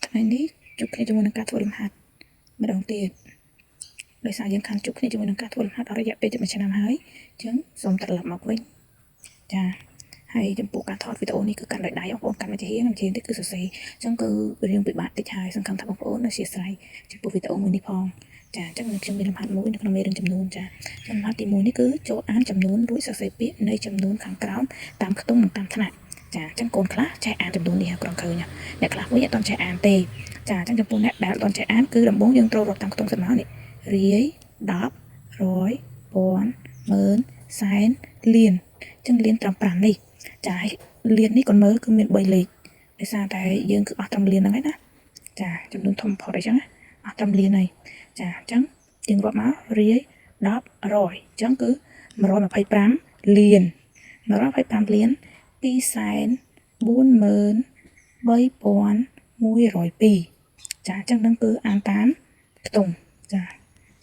ថ្ងៃនេះជួបគ្នាជាមួយនឹងការធ្វើលំហាត់ម្ដងទៀតដោយសារយើងខានជួបគ្នាជាមួយនឹងការធ្វើលំហាត់អស់រយៈពេល1ឆ្នាំហើយអញ្ចឹងសូមត្រឡប់មកវិញចាហើយចំពោះការថតវីដេអូនេះគឺកាន់ដោយដៃបងប្អូនកាន់មកជារៀងនេះគឺសរសេរអញ្ចឹងគឺរៀងពិបាកតិចហើយសង្ឃឹមថាបងប្អូនអធិស្ឋានចំពោះវីដេអូមួយនេះផងចាអញ្ចឹងខ្ញុំមានលំហាត់មួយនៅក្នុងមេរៀនចំនួនចាលំហាត់ទី1នេះគឺចូលអានចំនួនរួចសរសេរពាក្យនៃចំនួនខាងក្រោមតាមខ្ទង់និងតាមថ្នាក់ចាអញ្ចឹងកូនខ្លះចេះអានចំនួននេះក្រំឃើញអ្នកខ្លះវិញអត់ទាន់ចេះអានទេចាអញ្ចឹងចំពោះអ្នកដែលអត់ទាន់ចេះអានគឺដំបូងយើងត្រូវរាប់តាមខ្ទង់សិនមកនេះរាយ10 100 ពាន់ម៉ឺនសែនលានអញ្ចឹងលានត្រឹម5នេះចាលាននេះកូនមើលគឺមាន3លេខដោយសារតែយើងគឺអស់ត្រឹមលានហ្នឹងឯណាចាចំនួនធំផុតអញ្ចឹងអស់ត្រឹមលានហើយចាអញ្ចឹងយើងរាប់មករាយ10 100អញ្ចឹងគឺ125លាន125លាន243,102ចាអញ្ចឹងនឹងគឺអានតាមខ្ទង់ចា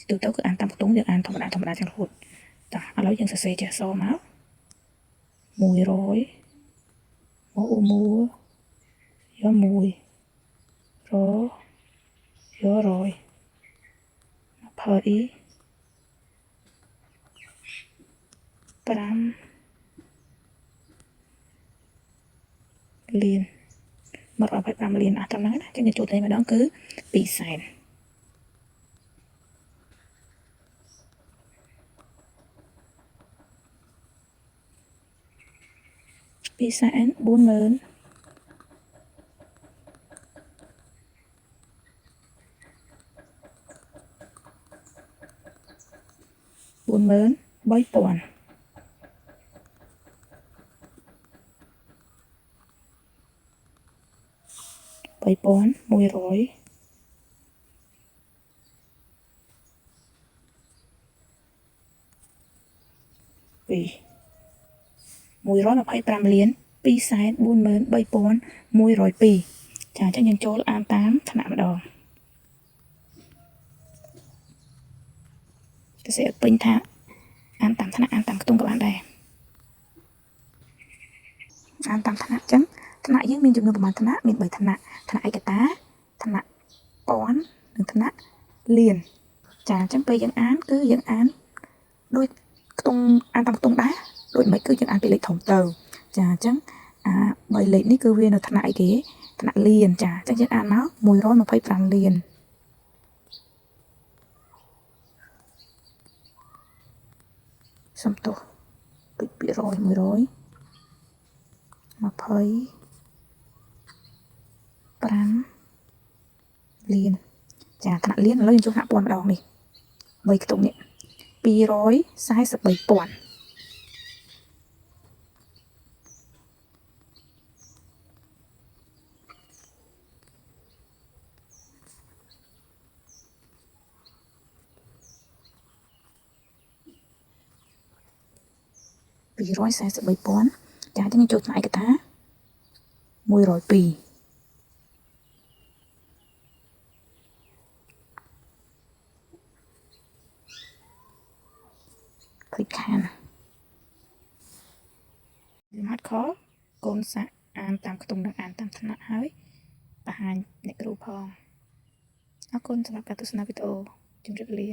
ទូទៅគឺអានតាមខ្ទង់យើងអានធម្មតាចឹងរហូតចាឥឡូវយើងសរសេរចេះសមក100មក1យក1រយក100 25លាន125លានអស់ត្រឹមហ្នឹងណាចឹងយើងជួបតែម្ដងគឺ2សែន240,000 43,000 3,100 125លាន243,102ចាអញ្ចឹងយើងចូលអានតាមថ្នាក់ម្ដងទៅសេពេញថាអានតាមថ្នាក់អានតាមខ្ទង់ក៏បានដែរអានតាមថ្នាក់អញ្ចឹងថ្នាក់យើងមានចំនួនប្រមាណថ្នាក់មាន3ថ្នាក់ថ្នាក់ឯកតាថ្នាក់ពាន់និងថ្នាក់លានចាអញ្ចឹងពេលយើងអានគឺយើងអានដូចខ្ទង់អានតាមខ្ទង់ដែរដូចមិនគឺយើងអានពីលេខធំទៅចាអញ្ចឹង3លេខនេះគឺវានៅថ្នាក់អីគេថ្នាក់លានចាអញ្ចឹងយើងអានមក125លានសំទោសពីពាក្យ100 20លានចាថ្នាក់លានឥឡូវយើងចូលថ្នាក់ពាន់ម្ដងនេះ3ខ្ទង់នេះ243,000ចាអញ្ចឹងចូលថ្នាក់ឯកតា102ភ្លេចខានលំហាត់ខកូនសាក់អានតាមខ្ទង់និងអានតាមថ្នាក់ហើយបង្ហាញអ្នកគ្រូផងអរគុណសម្រាប់ការទស្សនាវីដេអូជម្រាបលា